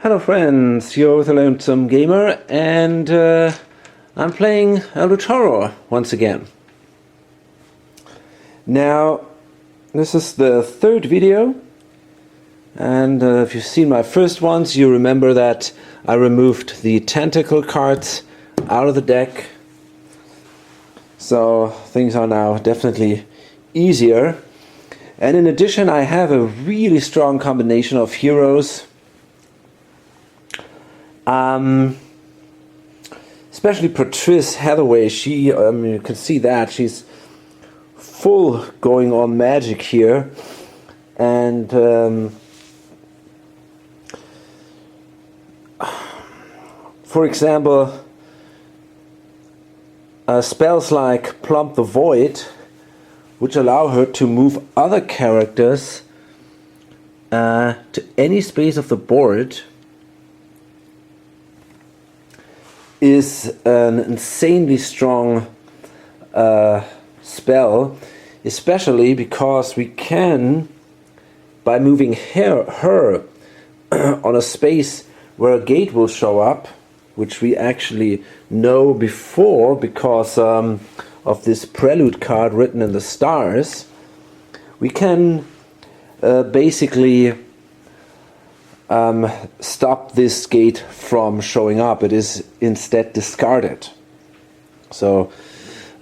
Hello friends, you're with the Lonesome Gamer, and I'm playing Eldritch Horror once again. Now, this is the third video, and if you've seen my first ones, you remember that I removed the tentacle cards out of the deck. So things are now definitely easier. And in addition, I have a really strong combination of heroes. Especially Patrice Hathaway, she, you can see that, she's full going on magic here. And for example, spells like Plump the Void, which allow her to move other characters to any space of the board, is an insanely strong spell, especially because we can, by moving her on a space where a gate will show up, which we actually know before because of this prelude card written in the stars, we can basically stop this gate from showing up. It is instead discarded. So,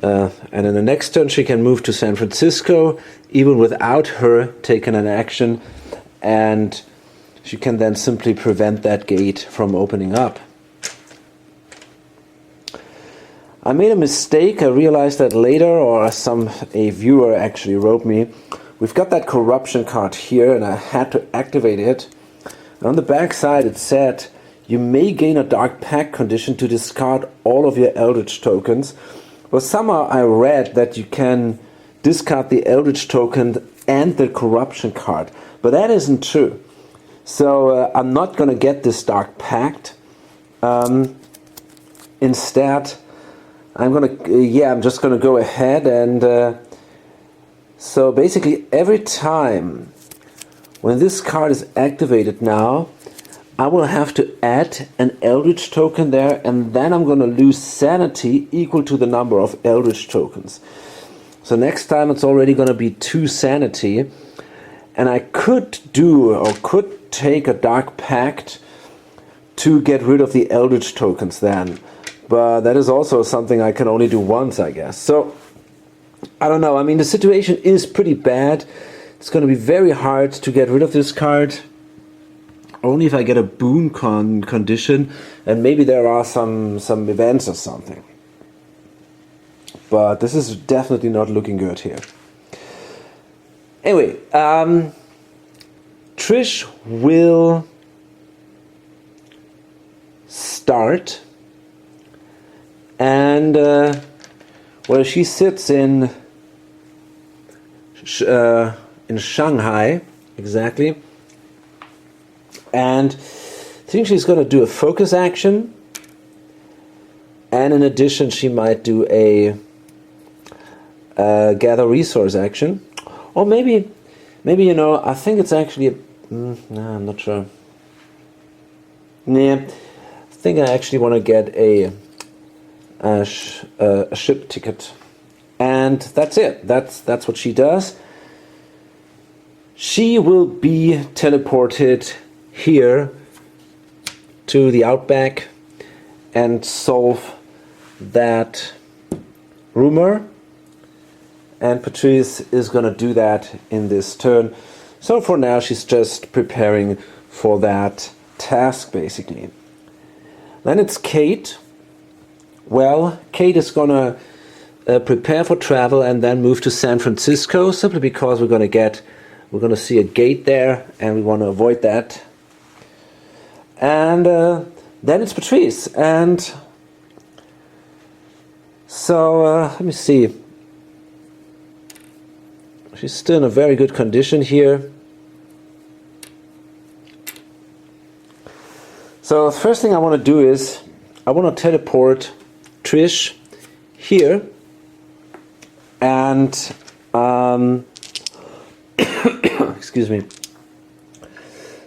and in the next turn she can move to San Francisco, even without her taking an action, and she can then simply prevent that gate from opening up. I made a mistake. I realized that later, or a viewer actually wrote me, we've got that corruption card here, and I had to activate it. On the back side it said, you may gain a Dark Pact condition to discard all of your Eldritch tokens. Well, somehow I read that you can discard the Eldritch token and the corruption card, but that isn't true. So I'm not going to get this Dark Pact. Instead, I'm just going to go ahead and so basically every time when this card is activated now, I will have to add an Eldritch token there, and then I'm going to lose sanity equal to the number of Eldritch tokens. So next time it's already going to be 2 sanity, and I could take a Dark Pact to get rid of the Eldritch tokens then. But that is also something I can only do once, I guess. So, I don't know. I mean, the situation is pretty bad. It's going to be very hard to get rid of this card. Only if I get a boon condition, and maybe there are some events or something. But this is definitely not looking good here. Anyway, Trish will start, and well, she sits in Shanghai, exactly, and I think she's going to do a focus action, and in addition she might do a gather resource action, or maybe I think it's actually no, I'm not sure. Yeah, I think I actually want to get a ship ticket, and that's it. That's what she does. She will be teleported here to the Outback and solve that rumor, and Patrice is going to do that in this turn. So for now she's just preparing for that task basically. Then it's Kate. Well, Kate is going to prepare for travel and then move to San Francisco, simply because we're going to see a gate there, and we want to avoid that. And then it's Patrice, and so let me see. She's still in a very good condition here. So the first thing I want to do is I want to teleport Trish here, and excuse me.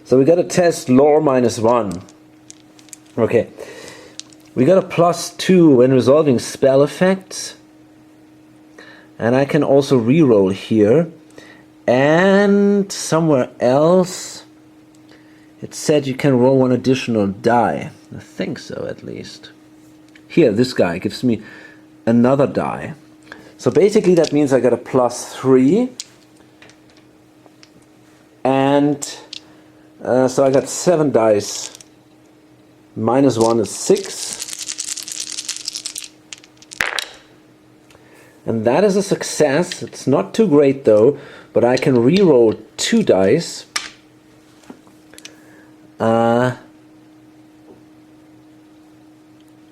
So we got to test lore -1. Okay. We got a +2 when resolving spell effects. And I can also reroll here. And somewhere else it said you can roll 1 additional die. I think so, at least. Here, this guy gives me another die. So basically that means I got a +3. And so I got 7 dice. -1 is 6. And that is a success. It's not too great though, but I can re-roll 2 dice.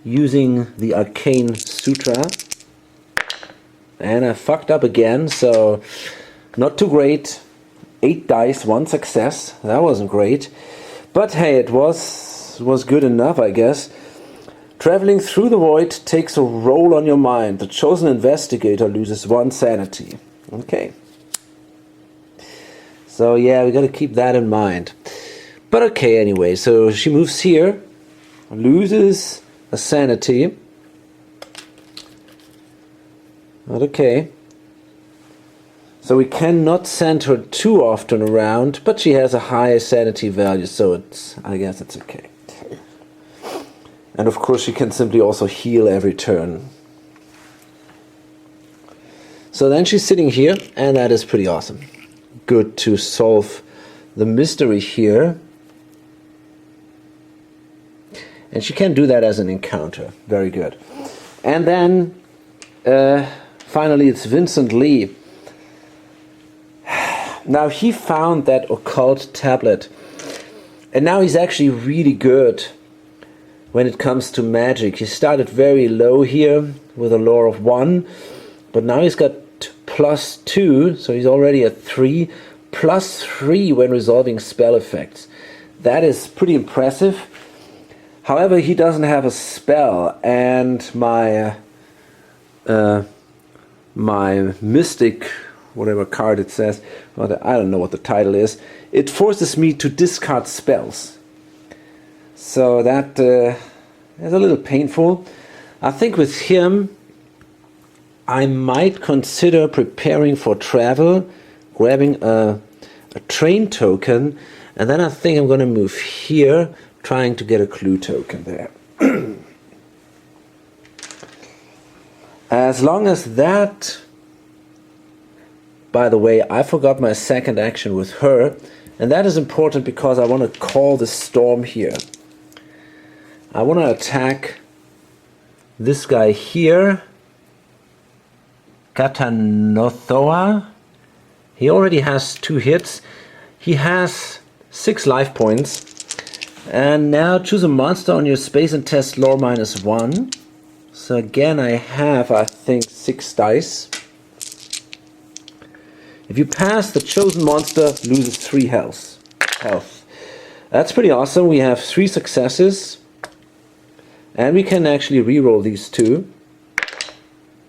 Using the Arcane Sutra. And I fucked up again, so not too great. 8 dice, 1 success. That wasn't great. But hey, it was good enough, I guess. Traveling through the void takes a roll on your mind. The chosen investigator loses 1 sanity. Okay. So yeah, we gotta keep that in mind. But okay, anyway, so she moves here, loses a sanity. But okay. So we cannot send her too often around, but she has a high sanity value, so I guess it's okay. And of course she can simply also heal every turn. So then she's sitting here, and that is pretty awesome. Good to solve the mystery here. And she can do that as an encounter. Very good. And then finally it's Vincent Lee. Now he found that occult tablet. And now he's actually really good when it comes to magic. He started very low here with a lore of 1. But now he's got +2, so he's already at 3. +3 when resolving spell effects. That is pretty impressive. However, he doesn't have a spell, and my mystic, whatever card it says, I don't know what the title is, it forces me to discard spells. So that is a little painful. I think with him I might consider preparing for travel, grabbing a train token, and then I think I'm going to move here, trying to get a clue token there. As long as that... By the way, I forgot my second action with her, and that is important because I want to call the storm here. I want to attack this guy here, Katanothoa. He already has 2 hits. He has 6 life points. And now choose a monster on your space and test lore -1. So again I have, I think, 6 dice. If you pass, the chosen monster loses 3 health. That's pretty awesome. We have 3 successes. And we can actually reroll these 2.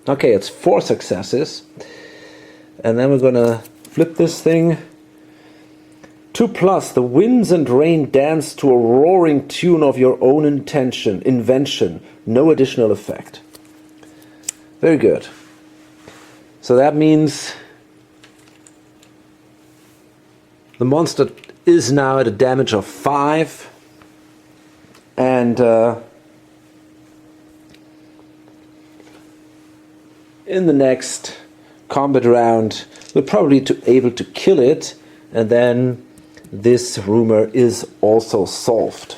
Okay, it's 4 successes. And then we're gonna flip this thing. 2+, the winds and rain dance to a roaring tune of your own invention. No additional effect. Very good. So that means the monster is now at a damage of 5. And in the next combat round, we're probably able to kill it, and then this rumor is also solved.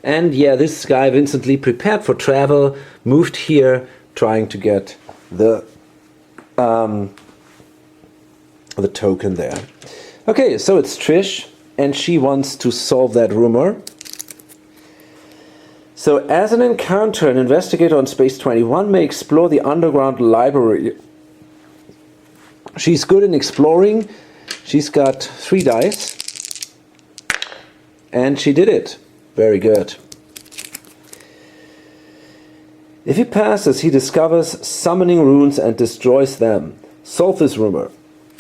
And yeah, this guy Vincent Lee prepared for travel, moved here, trying to get the token there. Okay, so it's Trish, and she wants to solve that rumor. So as an encounter, an investigator on Space 21 may explore the underground library. She's good in exploring. She's got 3 dice. And she did it. Very good. If he passes, he discovers summoning runes and destroys them. Solve this rumor.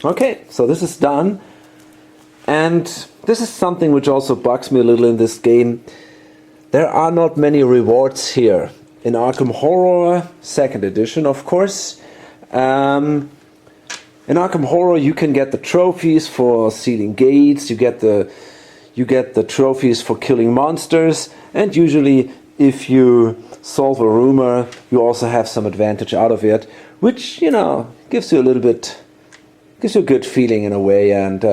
Okay, so this is done. And this is something which also bugs me a little in this game. There are not many rewards here. In Arkham Horror, 2nd edition, of course. In Arkham Horror, you can get the trophies for sealing gates, you get the trophies for killing monsters, and usually if you solve a rumor, you also have some advantage out of it, which, you know, gives you a good feeling in a way. And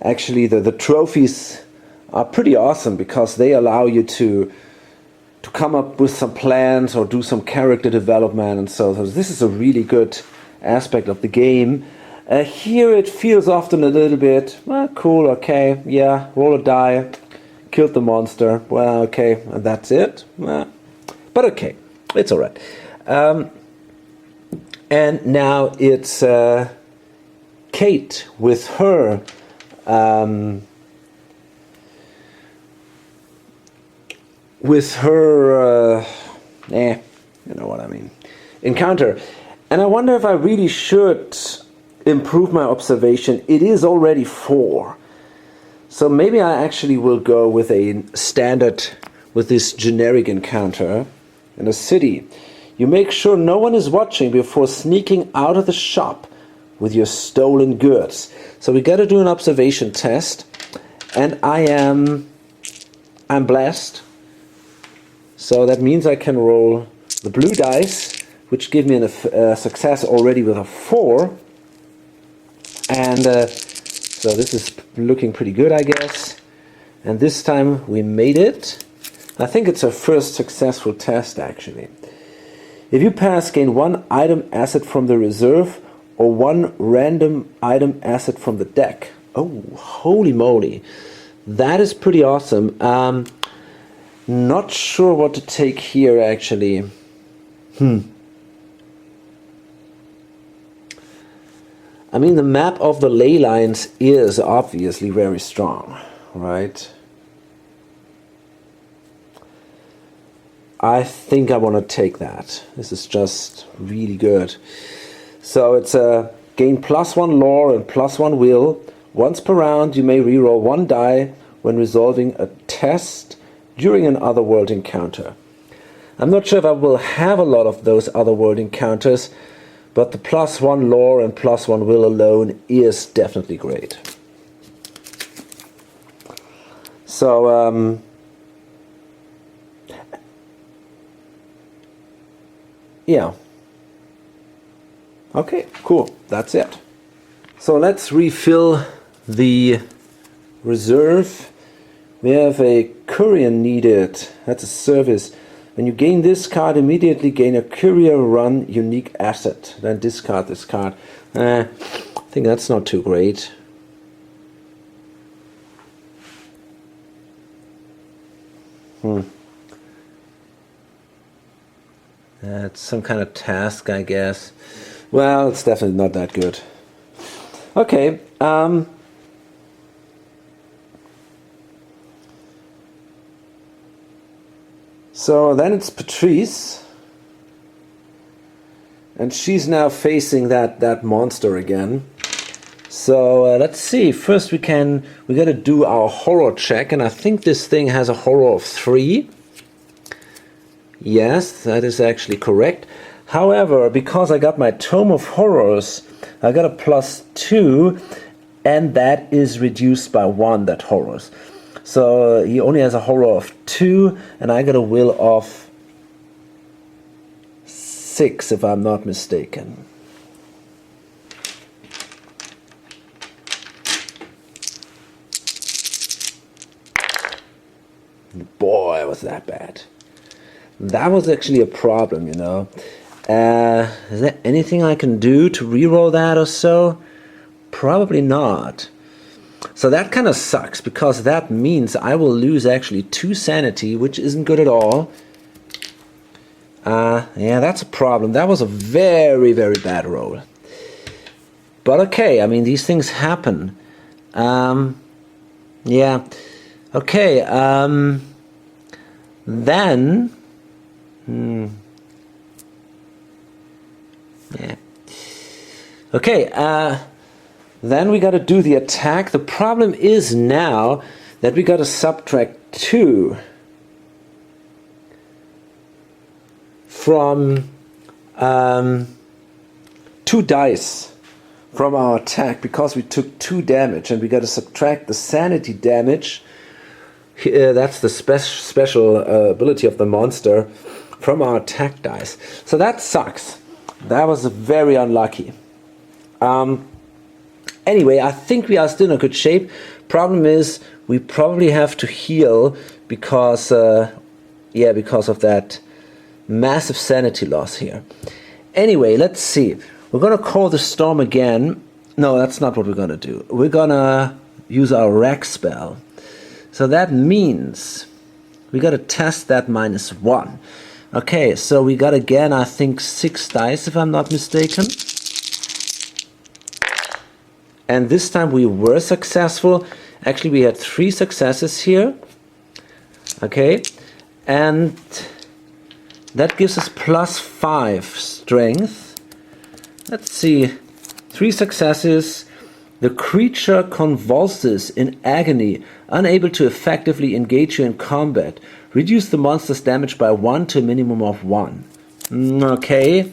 actually the trophies are pretty awesome because they allow you to come up with some plans or do some character development, and so this is a really good aspect of the game. Here it feels often a little bit, well, cool, okay, yeah, roll a die, killed the monster, well, okay, and that's it. But okay, it's alright. And now it's Kate with her you know what I mean, encounter. And I wonder if I really should improve my observation. It is already 4. So maybe I actually will go with a standard, with this generic encounter in a city. You make sure no one is watching before sneaking out of the shop with your stolen goods. So we got to do an observation test. And I'm blessed. So that means I can roll the blue dice, which give me a success already with a 4. And so this is looking pretty good, I guess. And this time we made it. I think it's our first successful test, actually. If you pass, gain 1 item asset from the reserve or 1 random item asset from the deck. Oh, holy moly. That is pretty awesome. Not sure what to take here, actually. I mean, the map of the ley lines is obviously very strong, right? I think I want to take that. This is just really good. So it's a gain +1 lore and +1 will. Once per round, you may reroll 1 die when resolving a test during an otherworld encounter. I'm not sure if I will have a lot of those otherworld encounters, but the +1 lore and +1 will alone is definitely great. So, yeah. Okay, cool. That's it. So let's refill the reserve. We have a courier needed. That's a service. When you gain this card, immediately gain a courier run unique asset. Then discard this card. I think that's not too great. It's some kind of task, I guess. Well, it's definitely not that good. Okay. So then it's Patrice, and she's now facing that monster again. So let's see. First we got to do our horror check, and I think this thing has a horror of 3. Yes, that is actually correct. However, because I got my Tome of Horrors, I got a +2, and that is reduced by 1, that horrors. So he only has a horror of 2, and I got a will of 6, if I'm not mistaken. Boy, was that bad. That was actually a problem, you know. Is there anything I can do to reroll that or so? Probably not. So that kind of sucks, because that means I will lose actually 2 sanity, which isn't good at all. Yeah, that's a problem. That was a very, very bad roll. But okay, I mean, these things happen. Yeah. Okay, then... Yeah. Okay, Then we got to do the attack. The problem is now that we got to subtract 2 from 2 dice from our attack, because we took 2 damage, and we got to subtract the sanity damage. That's the special ability of the monster, from our attack dice. So that sucks. That was very unlucky. Anyway, I think we are still in good shape. Problem is, we probably have to heal because because of that massive sanity loss here. Anyway, let's see. We're gonna call the storm again. No, that's not what we're gonna do. We're gonna use our rack spell. So that means we gotta test that -1. Okay, so we got again, I think, 6 dice, if I'm not mistaken. And this time we were successful. Actually, we had 3 successes here. Okay, and that gives us +5 strength. Let's see. 3 successes. The creature convulses in agony, unable to effectively engage you in combat. Reduce the monster's damage by 1 to a minimum of 1. Okay.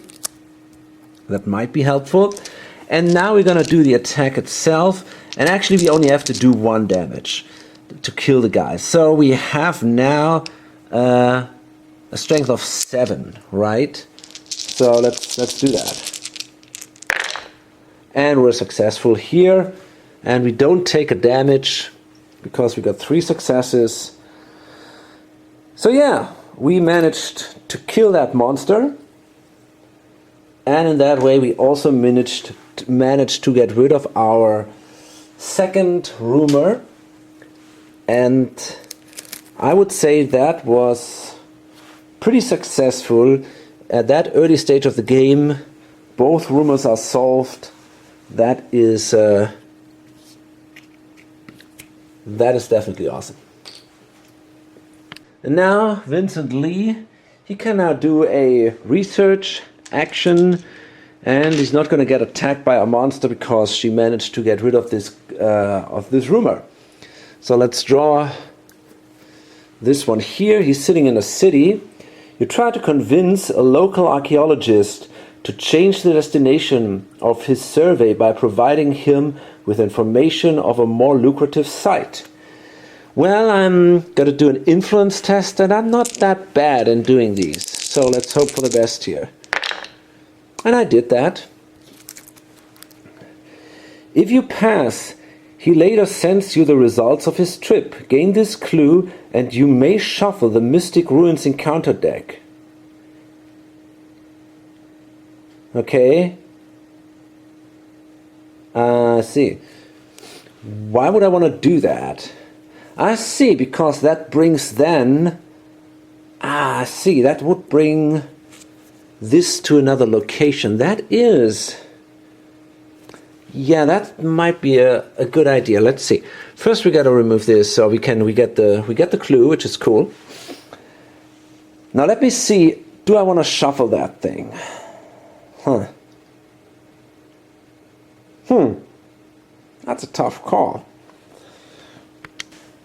That might be helpful. And now we're going to do the attack itself. And actually we only have to do 1 damage to kill the guy. So we have now a strength of 7, right? So let's do that. And we're successful here. And we don't take a damage because we got 3 successes. So yeah, we managed to kill that monster. And in that way we also managed to get rid of our second rumor. And I would say that was pretty successful. At that early stage of the game, both rumors are solved. That is definitely awesome. And now Vincent Lee, he can now do a research action, and he's not going to get attacked by a monster because she managed to get rid of this rumor. So let's draw this one here. He's sitting in a city. You try to convince a local archaeologist to change the destination of his survey by providing him with information of a more lucrative site. Well, I'm going to do an influence test, and I'm not that bad in doing these. So let's hope for the best here. And I did that. If you pass, he later sends you the results of his trip. Gain this clue, and you may shuffle the Mystic Ruins Encounter deck. Okay. I see. Why would I want to do that? I see, because that brings then... I see, that would bring this to another location. That is... Yeah, that might be a good idea. Let's see. First we got to remove this so we get the clue, which is cool. Now let me see, do I want to shuffle that thing? That's a tough call.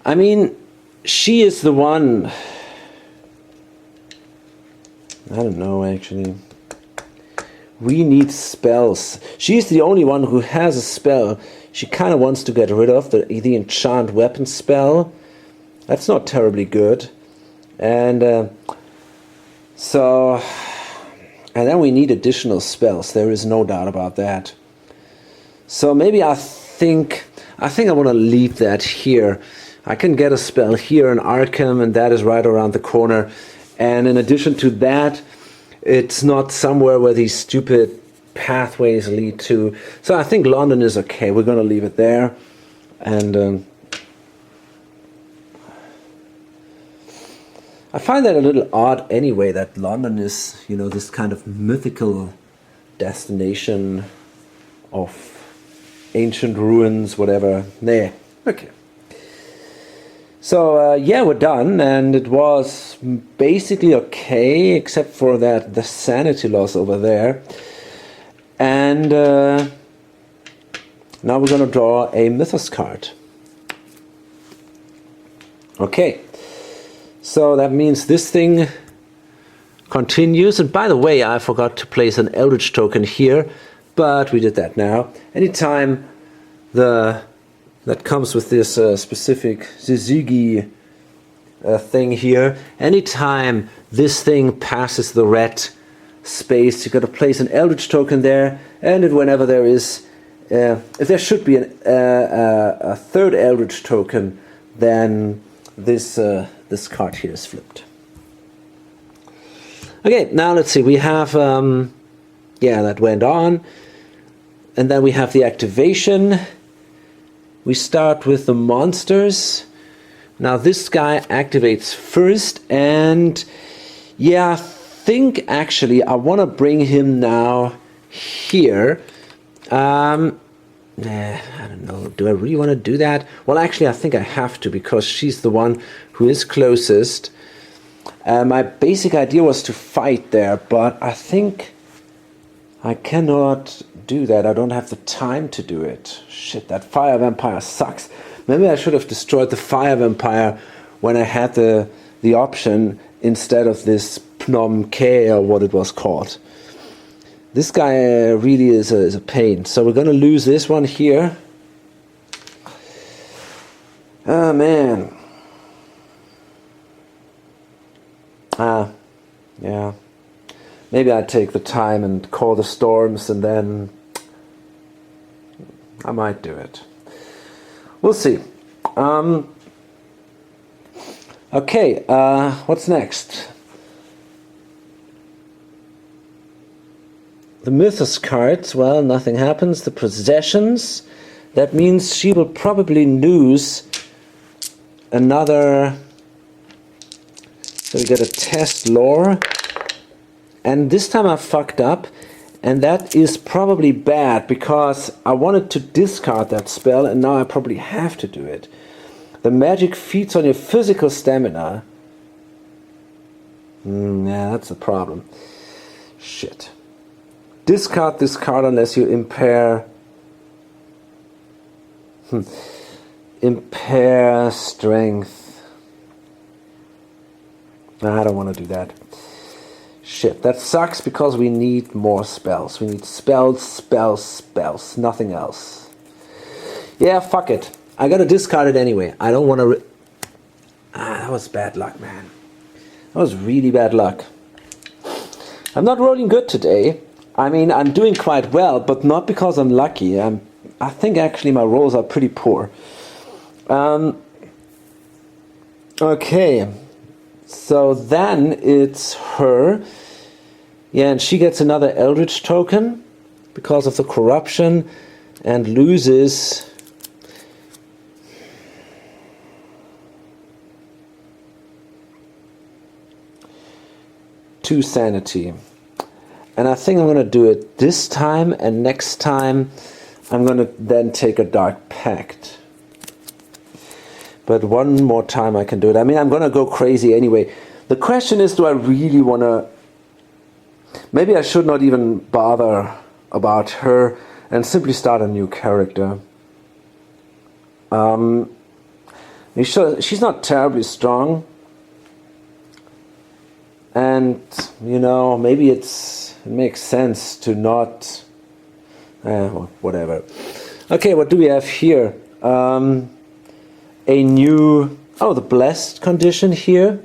I mean, she is the one... I don't know, actually. We need spells. She's the only one who has a spell she kind of wants to get rid of, the enchant weapon spell. That's not terribly good. And and then we need additional spells. There is no doubt about that. So maybe I think I want to leave that here. I can get a spell here in Arkham, and that is right around the corner. And in addition to that, it's not somewhere where these stupid pathways lead to. So I think London is okay. We're going to leave it there. And I find that a little odd anyway, that London is, you know, this kind of mythical destination of ancient ruins, whatever. Nah, okay. So yeah, we're done, and it was basically okay, except for the sanity loss over there. And Now we're going to draw a Mythos card. Okay, so that means this thing continues. And by the way, I forgot to place an Eldritch token here, but we did that now. Anytime that comes with this specific Szyzygy thing here, anytime this thing passes the red space, you've got to place an Eldritch token there, and whenever there is, if there should be a third Eldritch token, then this card here is flipped. Okay, now let's see. We have that went on, and then we have the activation. We start with the monsters. Now this guy activates first, and yeah, I think actually I want to bring him now here. I don't know, do I really want to do that? Well, actually I think I have to, because she's the one who is closest. My basic idea was to fight there, but I think I cannot do that. I don't have the time to do it. Shit, that fire vampire sucks. Maybe I should have destroyed the fire vampire when I had the option instead of this Phnom K, or what it was called. This guy really is a pain. So we're going to lose this one here. Oh, man. Yeah. Maybe I'd take the time and call the storms, and then I might do it. We'll see. Okay, what's next? The Mythos cards, well, nothing happens. The possessions, that means she will probably lose another. So we get a test lore. And this time I fucked up. And that is probably bad, because I wanted to discard that spell, and now I probably have to do it. The magic feeds on your physical stamina. Yeah, that's the problem. Shit. Discard this card unless you impair strength. No, I don't want to do that. Shit, that sucks, because we need more spells. We need spells, nothing else. Yeah, fuck it. I gotta discard it anyway. I don't want to... that was bad luck, man. That was really bad luck. I'm not rolling good today. I mean, I'm doing quite well, but not because I'm lucky. I think actually my rolls are pretty poor. Okay. So then it's her. Yeah, and she gets another Eldritch token because of the corruption, and loses... two sanity. And I think I'm going to do it this time, and next time I'm going to then take a Dark Pact. But one more time I can do it. I mean, I'm going to go crazy anyway. The question is, do I really want to... Maybe I should not even bother about her and simply start a new character. She's not terribly strong. And, you know, maybe it makes sense to not... whatever. Okay, what do we have here? A new... Oh, the blessed condition here.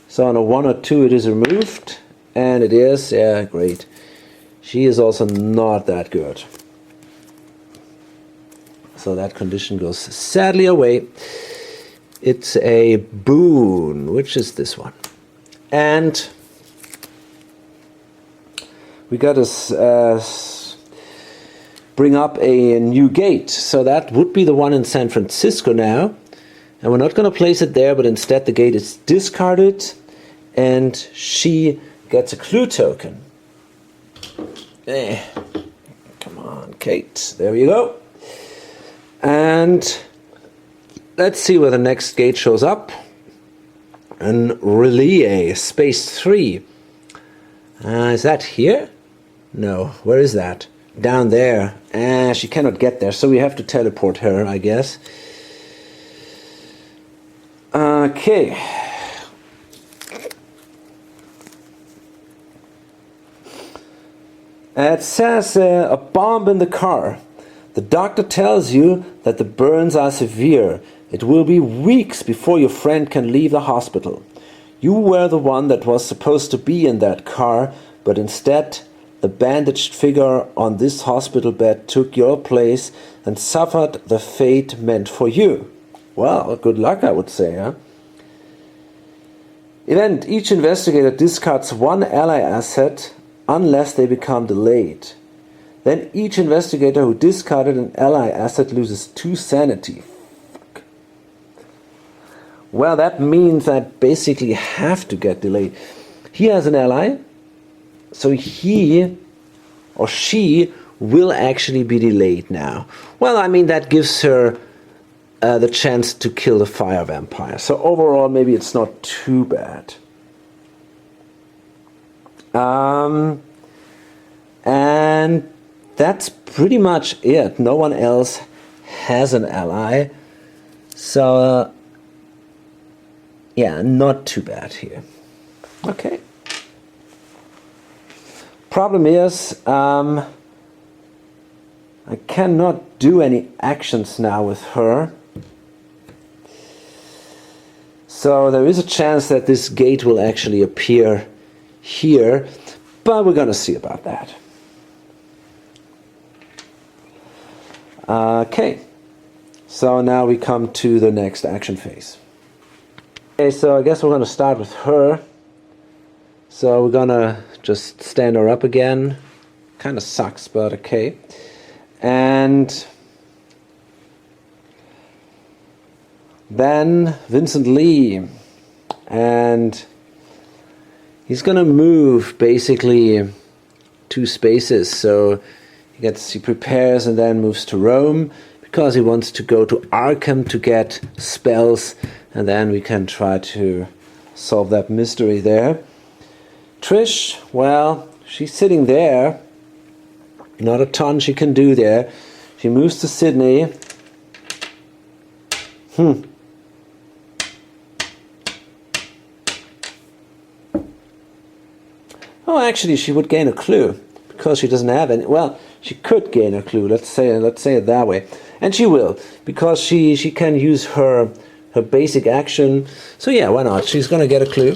So on a 1 or 2 it is removed. And it is, yeah, great. She is also not that good. So that condition goes sadly away. It's a boon, which is this one. And we got to bring up a new gate. So that would be the one in San Francisco now. And we're not going to place it there, but instead the gate is discarded. And she gets a clue token. Come on, Kate. There you go. And let's see where the next gate shows up. And Relay, space 3. Is that here? No, where is that? down there. She cannot get there, so we have to teleport her, I guess. Okay. It says a bomb in the car. The doctor tells you that the burns are severe. It will be weeks before your friend can leave the hospital. You were the one that was supposed to be in that car, but instead the bandaged figure on this hospital bed took your place and suffered the fate meant for you. Well, good luck, I would say, huh? Event: each investigator discards one ally asset unless they become delayed. Then each investigator who discarded an ally asset loses 2 sanity. Fuck. Well, that means I basically have to get delayed. He has an ally, so he or she will actually be delayed now. Well, I mean, that gives her the chance to kill the fire vampire. So overall, maybe it's not too bad. And that's pretty much it. No one else has an ally. So, yeah, not too bad here. Okay. Problem is, I cannot do any actions now with her. So there is a chance that this gate will actually appear here, but we're going to see about that. Okay, so now we come to the next action phase. Okay, so I guess we're going to start with her. So we're going to just stand her up again. Kind of sucks, but okay. And then Vincent Lee, and he's gonna move basically 2 spaces. So he prepares and then moves to Rome because he wants to go to Arkham to get spells, and then we can try to solve that mystery there. Trish, well, she's sitting there. Not a ton she can do there. She moves to Sydney. Oh, actually, she would gain a clue because she doesn't have any. Well, she could gain a clue. Let's say it that way, and she will because she can use her basic action. So yeah, why not? She's gonna get a clue.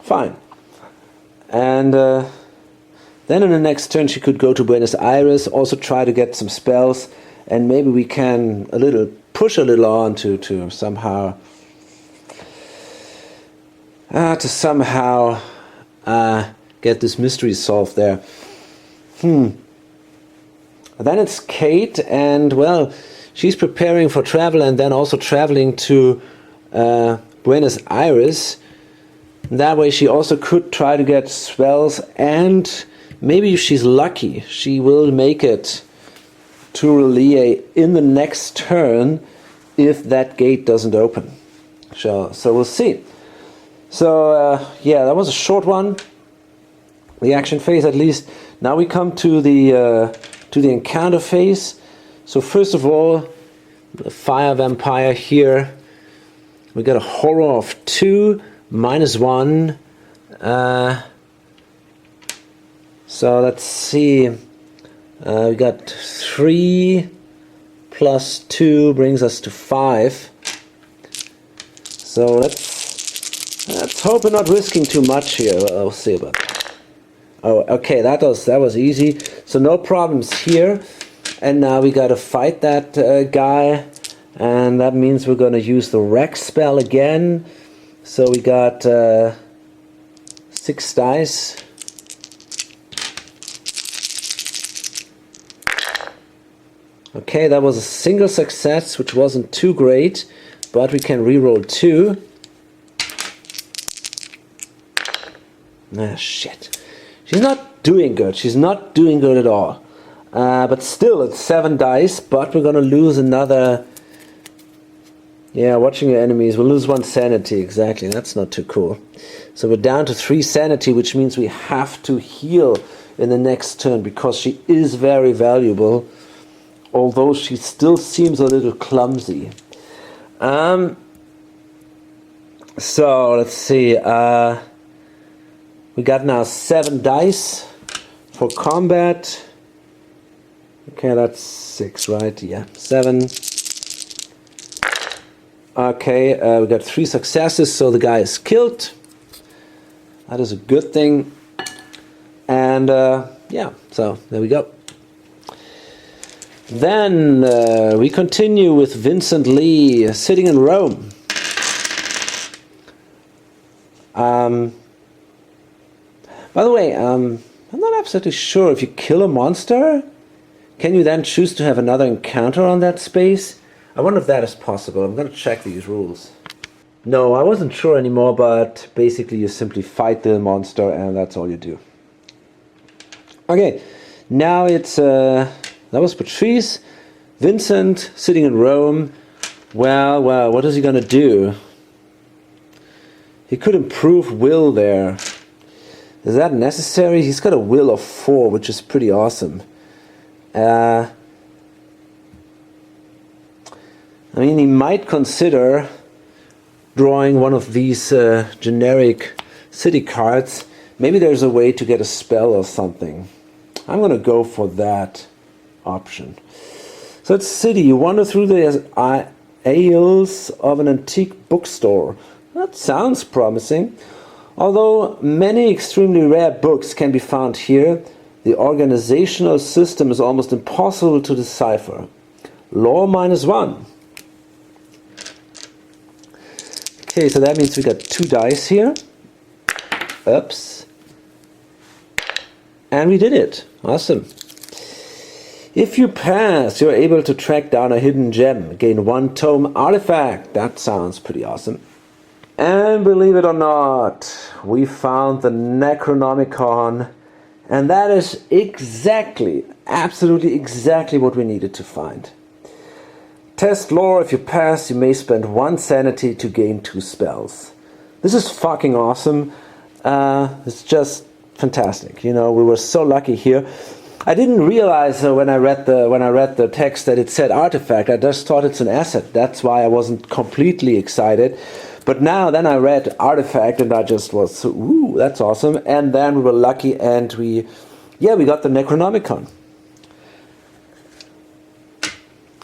Fine. And then in the next turn she could go to Buenos Aires, also try to get some spells, and maybe we can push a little on to somehow get this mystery solved there. Then it's Kate, and well, she's preparing for travel and then also traveling to Buenos Aires. That way she also could try to get spells, and maybe if she's lucky, she will make it to Relie in the next turn if that gate doesn't open. So we'll see. So yeah, that was a short one. The action phase, at least. Now we come to the encounter phase. So first of all, the fire vampire here. We got a horror of 2. -1. So let's see. We got 3 plus 2 brings us to 5. So let's hope we're not risking too much here. We'll see about that. Oh, okay, that was easy. So no problems here. And now we gotta fight that guy, and that means we're gonna use the Wreck spell again. So we got 6 dice. Okay, that was a single success, which wasn't too great, but we can reroll 2. Ah, shit. She's not doing good. She's not doing good at all. But still, it's 7 dice, but we're gonna lose another Yeah, watching your enemies. We'll lose 1 sanity, exactly. That's not too cool. So we're down to 3 sanity, which means we have to heal in the next turn, because she is very valuable, although she still seems a little clumsy. So, let's see. We got now 7 dice for combat. Okay, that's 6, right? Yeah, 7. Okay, we got 3 successes, so the guy is killed. That is a good thing. And yeah, so there we go. Then we continue with Vincent Lee, sitting in Rome. By the way, I'm not absolutely sure if you kill a monster, can you then choose to have another encounter on that space? I wonder if that is possible. I'm going to check these rules. No, I wasn't sure anymore, but basically you simply fight the monster and that's all you do. Okay, now it's, that was Patrice. Vincent, sitting in Rome. Well, what is he going to do? He could improve will there. Is that necessary? He's got a will of 4, which is pretty awesome. I mean, he might consider drawing one of these generic city cards. Maybe there's a way to get a spell or something. I'm going to go for that option. So it's city. You wander through the aisles of an antique bookstore. That sounds promising. Although many extremely rare books can be found here, the organizational system is almost impossible to decipher. Law -1. Okay, so that means we got 2 dice here. Oops. And we did it. Awesome. If you pass, you're able to track down a hidden gem. Gain 1 tome artifact. That sounds pretty awesome. And believe it or not, we found the Necronomicon. And that is exactly, absolutely exactly what we needed to find. Test lore. If you pass, you may spend 1 sanity to gain 2 spells. This is fucking awesome. It's just fantastic. You know, we were so lucky here. I didn't realize when I read the text that it said artifact. I just thought it's an asset. That's why I wasn't completely excited. But then I read artifact and I just was, ooh, that's awesome. And then we were lucky and we got the Necronomicon.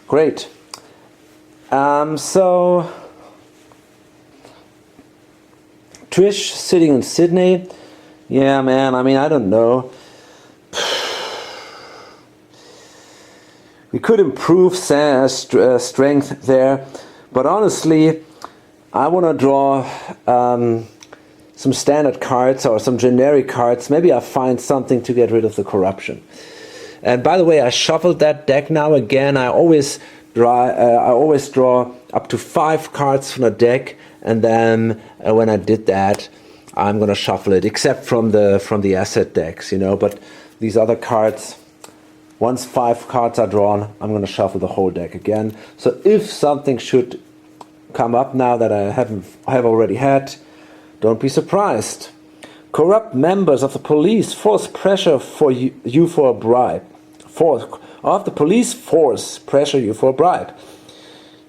Great. So Trish sitting in Sydney. Yeah, man, I mean, I don't know. We could improve strength there, but honestly, I want to draw some standard cards or some generic cards. Maybe I'll find something to get rid of the corruption. And by the way, I shuffled that deck now again. I always draw up to 5 cards from a deck, and then when I did that, I'm gonna shuffle it, except from the asset decks, you know. But these other cards, once 5 cards are drawn, I'm gonna shuffle the whole deck again. So if something should come up now that I have already had, don't be surprised. Corrupt members of the police force pressure for you for a bribe. The police force pressure you for a bribe.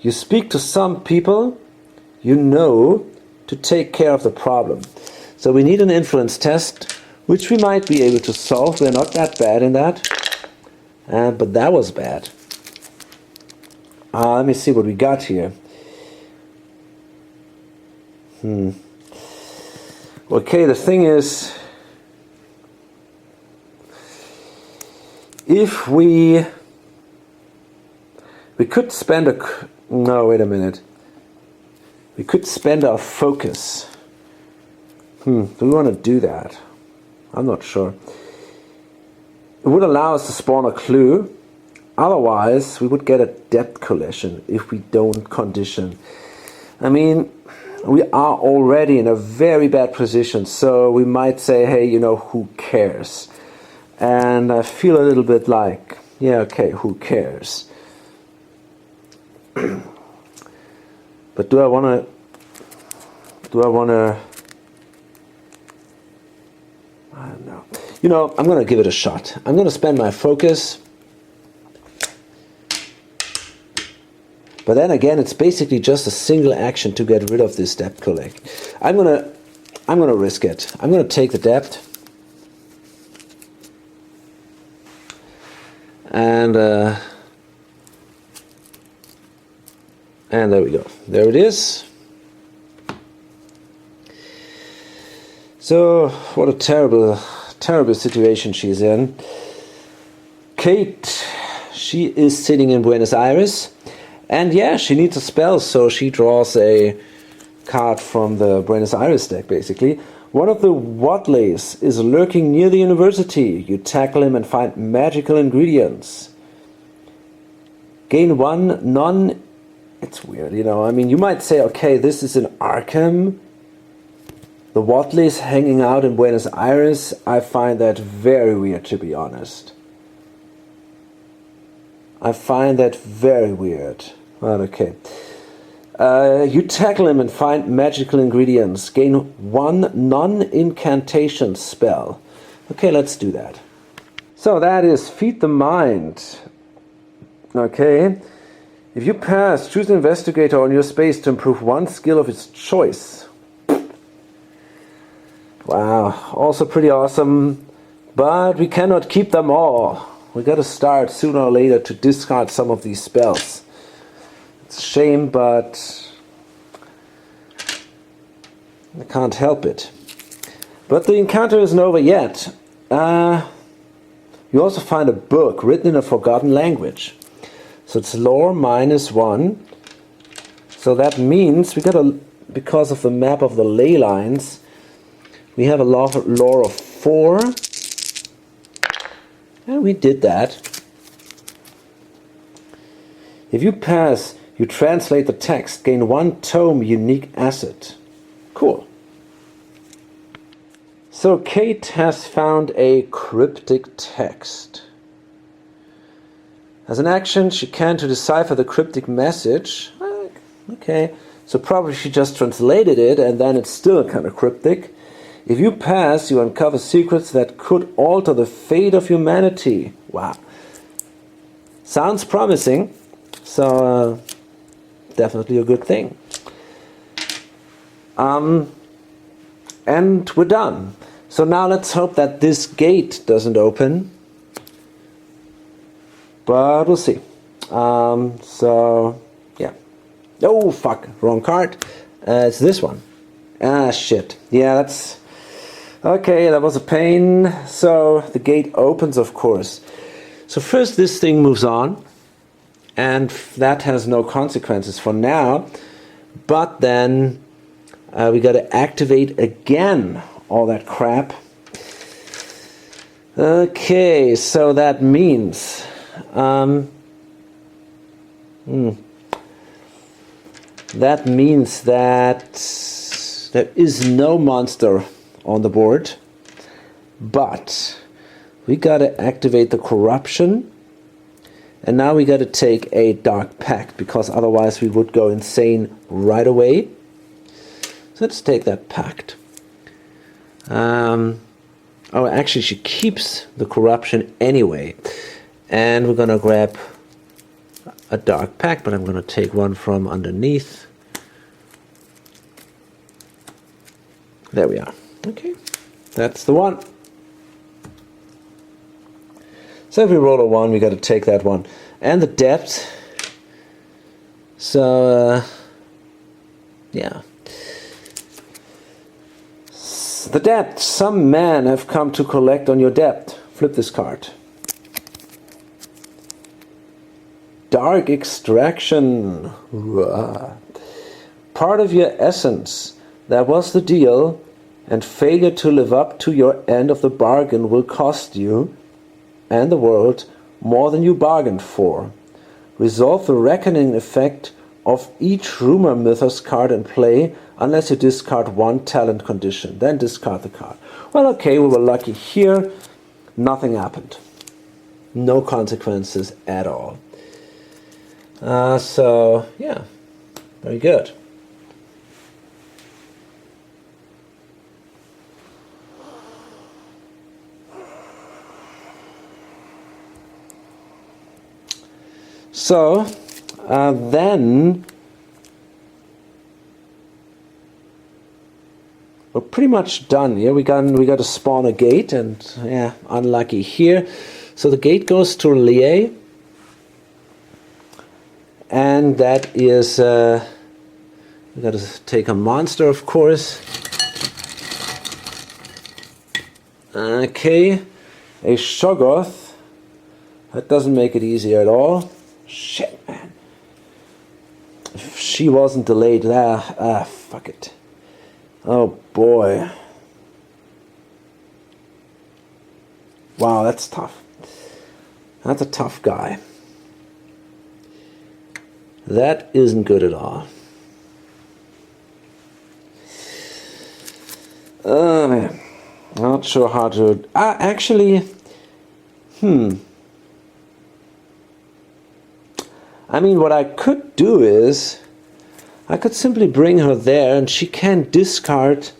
You speak to some people you know to take care of the problem. So we need an influence test, which we might be able to solve. We're not that bad in that. But that was bad. Let me see what we got here. Okay, the thing is, if we could spend no, wait a minute. We could spend our focus. Do we want to do that? I'm not sure. It would allow us to spawn a clue. Otherwise, we would get a debt collection if we don't condition. I mean, we are already in a very bad position, so we might say, hey, you know, who cares? And I feel a little bit like, yeah, okay, who cares? But do I want to, I don't know. You know, I'm going to give it a shot. I'm going to spend my focus. But then again, it's basically just a single action to get rid of this debt collect. I'm gonna risk it. I'm gonna take the debt. And there we go. There it is. So what a terrible situation she's in. Kate, she is sitting in Buenos Aires, and yeah, she needs a spell, so she draws a card from the Buenos Aires deck, basically. One of the Wadleys is lurking near the university. You tackle him and find magical ingredients. Gain one non... It's weird, you know. I mean, you might say, okay, this is in Arkham. The Wadleys hanging out in Buenos Aires. I find that very weird, to be honest. I find that very weird. Well, okay. You tackle him and find magical ingredients. Gain one non-incantation spell. Okay, let's do that. So that is Feed the Mind. Okay. If you pass, choose an investigator on your space to improve one skill of its choice. Wow, also pretty awesome. But we cannot keep them all. We gotta start sooner or later to discard some of these spells. It's a shame, but I can't help it. But the encounter isn't over yet. You also find a book written in a forgotten language. So it's lore -1. So that means we got because of the map of the ley lines, we have a lore of 4. And we did that. If you pass, you translate the text, gain 1 tome unique asset. Cool. So Kate has found a cryptic text. As an action, she can to decipher the cryptic message. Okay, so probably she just translated it and then it's still kind of cryptic. If you pass, you uncover secrets that could alter the fate of humanity. Wow. Sounds promising. So, definitely a good thing. And we're done. So now let's hope that this gate doesn't open. But we'll see. So, yeah. Oh, fuck. Wrong card. It's this one. Ah, shit. Yeah, that's... Okay, that was a pain. So, the gate opens, of course. So first this thing moves on. And that has no consequences for now. But then we got to activate again all that crap. Okay, so that means... That means that there is no monster on the board, but we gotta activate the corruption, and now we gotta take a dark pact, because otherwise we would go insane right away. So let's take that pact. Oh, actually she keeps the corruption anyway. And we're going to grab a dark pack, but I'm going to take one from underneath. There we are. Okay, that's the one. So if we roll a 1, we got to take that one. And the depth. So, yeah. The debt. Some men have come to collect on your debt. Flip this card. Dark extraction. Part of your essence. That was the deal, and failure to live up to your end of the bargain will cost you and the world more than you bargained for. Resolve the reckoning effect of each rumor mythos card in play unless you discard 1 talent condition. Then discard the card. Well, okay, we were lucky here. Nothing happened. No consequences at all. So, yeah, very good. So then we're pretty much done here. We got to spawn a gate, and yeah, unlucky here. So the gate goes to Lie, and that is we got to take a monster, of course. Okay, a Shoggoth. That doesn't make it easier at all. Shit, man. If she wasn't delayed, fuck it. Oh boy. Wow, that's tough. That's a tough guy. That isn't good at all. Oh man. Not sure how to... actually... I mean, what I could do is... I could simply bring her there and she can discard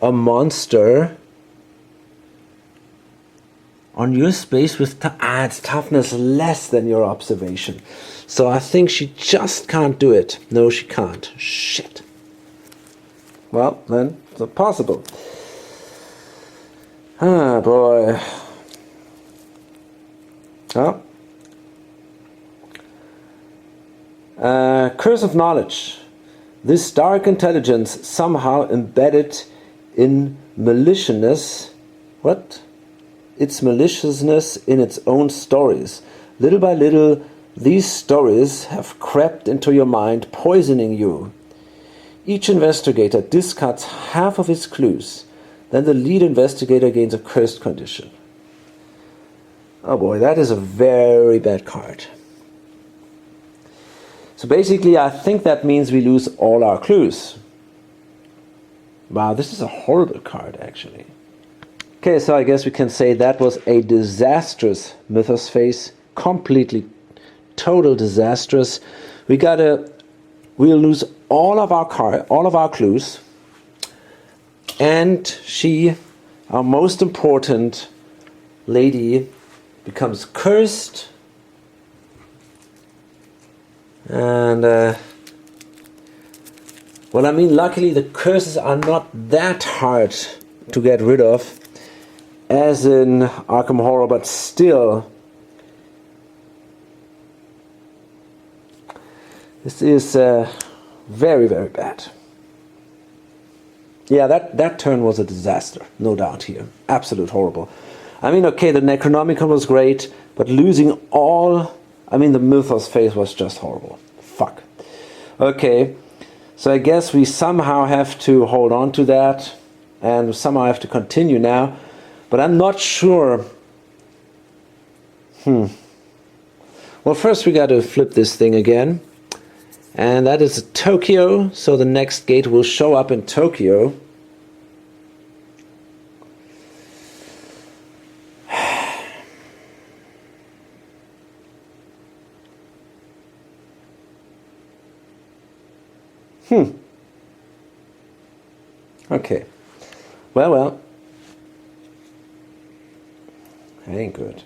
a monster on your space with... it's toughness less than your observation. So I think she just can't do it. No, she can't. Shit. Well, then, it's not possible. Ah, boy. Oh. Curse of knowledge. This dark intelligence somehow embedded in maliciousness. What? Its maliciousness in its own stories. Little by little, these stories have crept into your mind, poisoning you. Each investigator discards half of his clues. Then the lead investigator gains a cursed condition. Oh boy, that is a very bad card. So basically, I think that means we lose all our clues. Wow, this is a horrible card, actually. Okay, so I guess we can say that was a disastrous Mythos phase. Completely, total disastrous. We'll lose all of our clues. And she, our most important lady, becomes cursed. And, well, I mean, luckily the curses are not that hard to get rid of, as in Arkham Horror, but still, this is very, very bad. Yeah, that turn was a disaster, no doubt here. Absolute horrible. I mean, okay, the Necronomicon was great, but losing all... I mean, the Mythos phase was just horrible. Fuck. Okay, so I guess we somehow have to hold on to that, and somehow have to continue now, but I'm not sure. Well, first we got to flip this thing again, and that is Tokyo, so the next gate will show up in Tokyo. Okay. Well. That ain't good.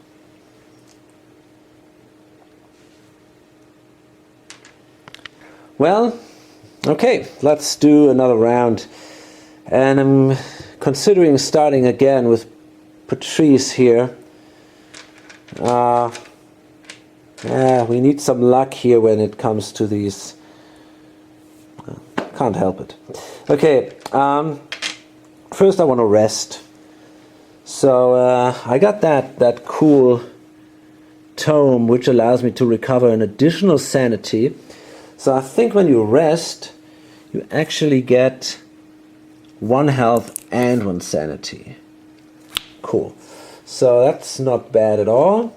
Well, okay, let's do another round. And I'm considering starting again with Patrice here. We need some luck here when it comes to these. Can't help it. Okay, first I want to rest. So I got that cool tome which allows me to recover an additional sanity. So I think when you rest, you actually get 1 health and 1 sanity. Cool. So that's not bad at all.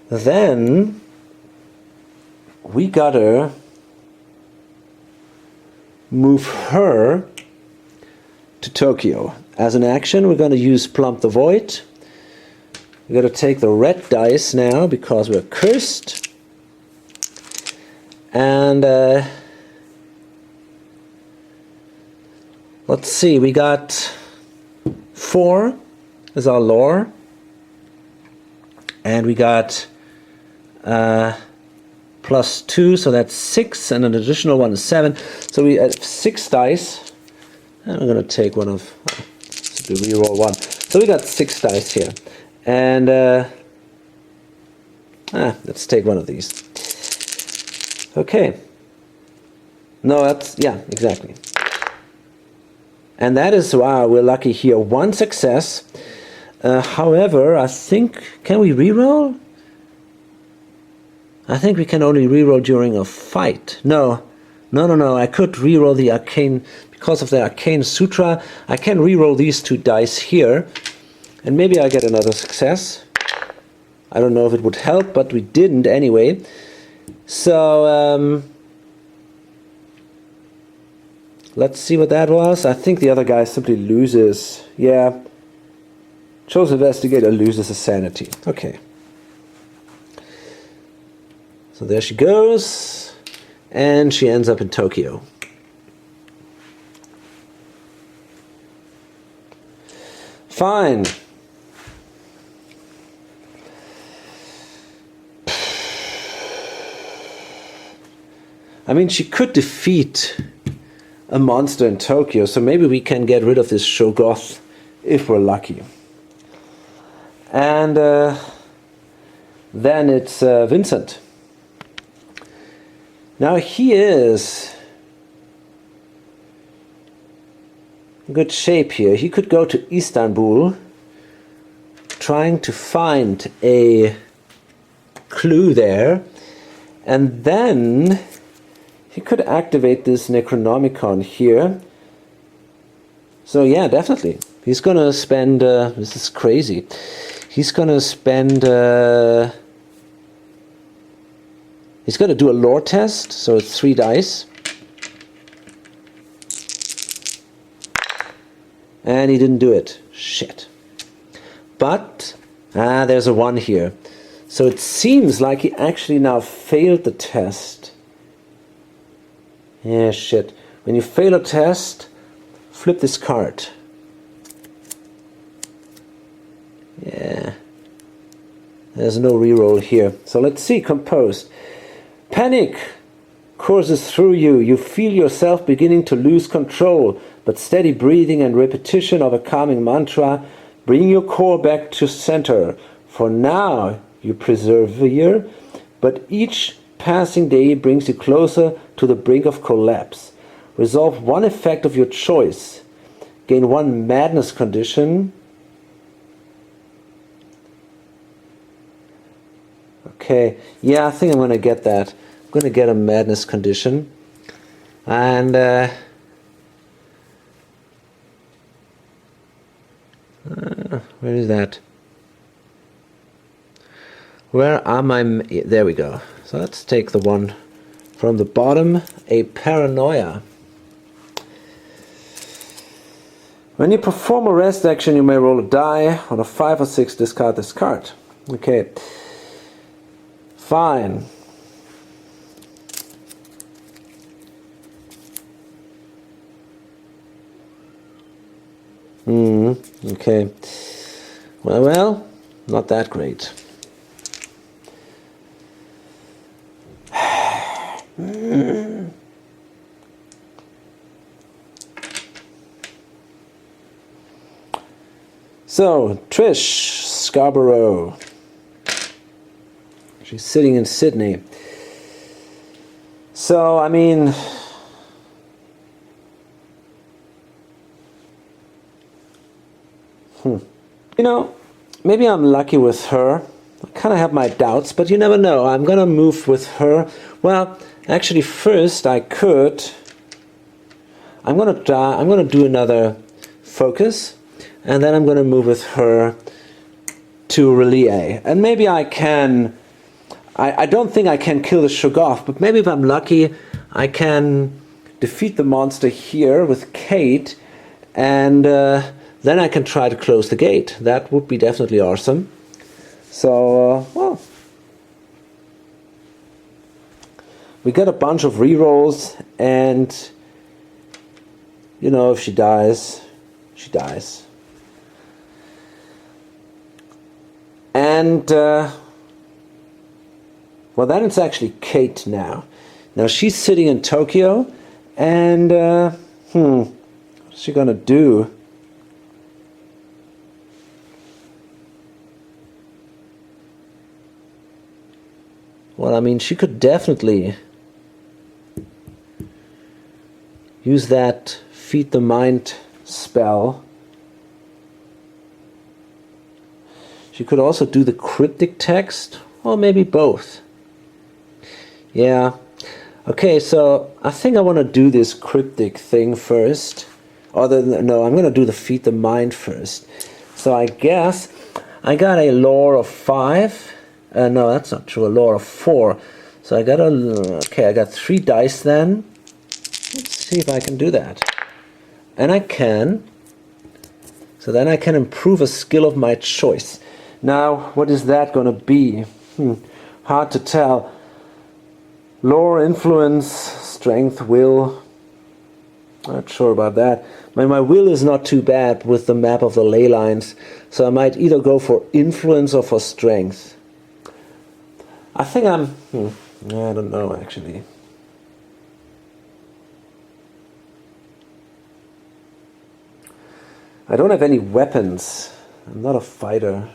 Then we gotta move her to Tokyo. As an action, we're gonna use Plump the Void. We gotta take the red dice now because we're cursed. And let's see, we got 4 is our lore. And we got +2, so that's 6, and an additional one is 7. So we have 6 dice. And I'm going to take one of, to reroll one. So we got 6 dice here. And let's take one of these. Okay. No, that's, yeah, exactly. And that is, wow, we're lucky here. 1 success. However, I think, can we reroll? I think we can only reroll during a fight. No, I could reroll the arcane, because of the arcane sutra. I can reroll these 2 dice here, and maybe I get another success. I don't know if it would help, but we didn't anyway. So, let's see what that was. I think the other guy simply loses. Yeah. Chosen investigator loses his sanity. Okay. So there she goes. And she ends up in Tokyo. Fine. I mean, she could defeat a monster in Tokyo, so maybe we can get rid of this Shoggoth if we're lucky. And then it's Vincent. Now he is in good shape here. He could go to Istanbul, trying to find a clue there, and then he could activate this Necronomicon here. So yeah, definitely. He's gonna spend, this is crazy. He's gonna spend, he's gonna do a lore test, so it's 3 dice. And he didn't do it. Shit. But, there's a 1 here. So it seems like he actually now failed the test. Yeah, shit. When you fail a test, flip this card. Yeah. There's no reroll here. So let's see, composed. Panic courses through you. You feel yourself beginning to lose control, but steady breathing and repetition of a calming mantra bring your core back to center. For now, you persevere, but each passing day brings you closer to the brink of collapse. Resolve 1 effect of your choice. Gain 1 madness condition. Okay, yeah, I think I'm going to get that. I'm going to get a madness condition. And where is that? Where are my... There we go. So let's take the one from the bottom. A paranoia. When you perform a rest action, you may roll a die. On a 5 or 6, discard this card. Okay. Fine. Okay. Well, not that great. So, Trish Scarborough. She's sitting in Sydney. So, I mean, you know, maybe I'm lucky with her. I kind of have my doubts, but you never know. I'm gonna move with her. Well, actually, first I'm gonna do another focus, and then I'm gonna move with her to Relie. And maybe I can. I don't think I can kill the Shoggoth, but maybe if I'm lucky, I can defeat the monster here with Kate, and then I can try to close the gate. That would be definitely awesome. So, well, we got a bunch of rerolls, and you know, if she dies, she dies. And, well, then it's actually Kate now. Now she's sitting in Tokyo, and, what's she gonna do? Well, I mean, she could definitely use that Feed the Mind spell. She could also do the cryptic text, or maybe both. Yeah. Okay, so I think I want to do this cryptic thing first. No, I'm going to do the Feed the Mind first. So I guess I got a lore of 5. No, that's not true. A lore of 4. So I got I got 3 dice then. Let's see if I can do that. And I can. So then I can improve a skill of my choice. Now, what is that going to be? Hard to tell. Lore, influence, strength, will. Not sure about that. My will is not too bad with the map of the ley lines. So I might either go for influence or for strength. I think I'm... I don't know, actually. I don't have any weapons. I'm not a fighter.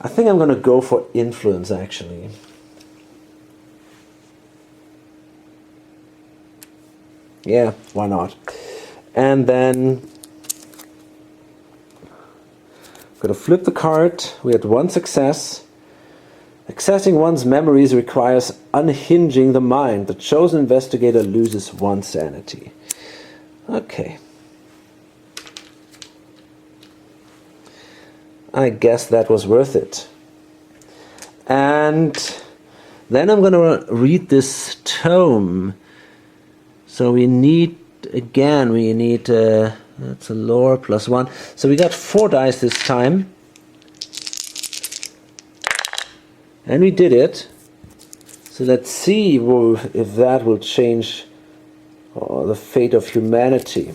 I think I'm going to go for influence, actually. Yeah, why not? And then I'm going to flip the card. We had 1 success. Accessing one's memories requires unhinging the mind. The chosen investigator loses 1 sanity. Okay. I guess that was worth it. And then I'm going to read this tome. So we need, again, that's a lore plus 1. So we got 4 dice this time. And we did it. So let's see if that will change the fate of humanity.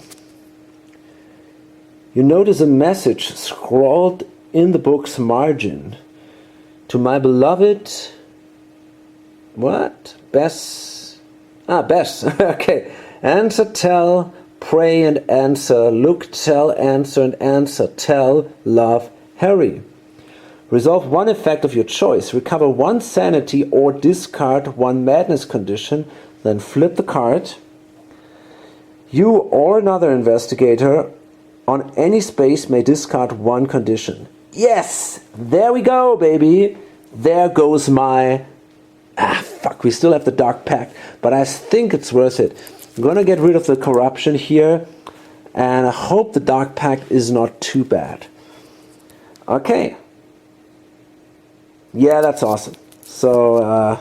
You notice a message scrawled in the book's margin. To my beloved... What? Bess. Okay. Answer, tell, pray and answer. Look, tell, answer and answer. Tell, love, Harry. Resolve 1 effect of your choice. Recover 1 sanity or discard 1 madness condition. Then flip the card. You or another investigator on any space may discard 1 condition. Yes! There we go, baby! There goes my... we still have the Dark Pact, but I think it's worth it. I'm going to get rid of the corruption here, and I hope the Dark Pact is not too bad. Okay. Yeah, that's awesome. So,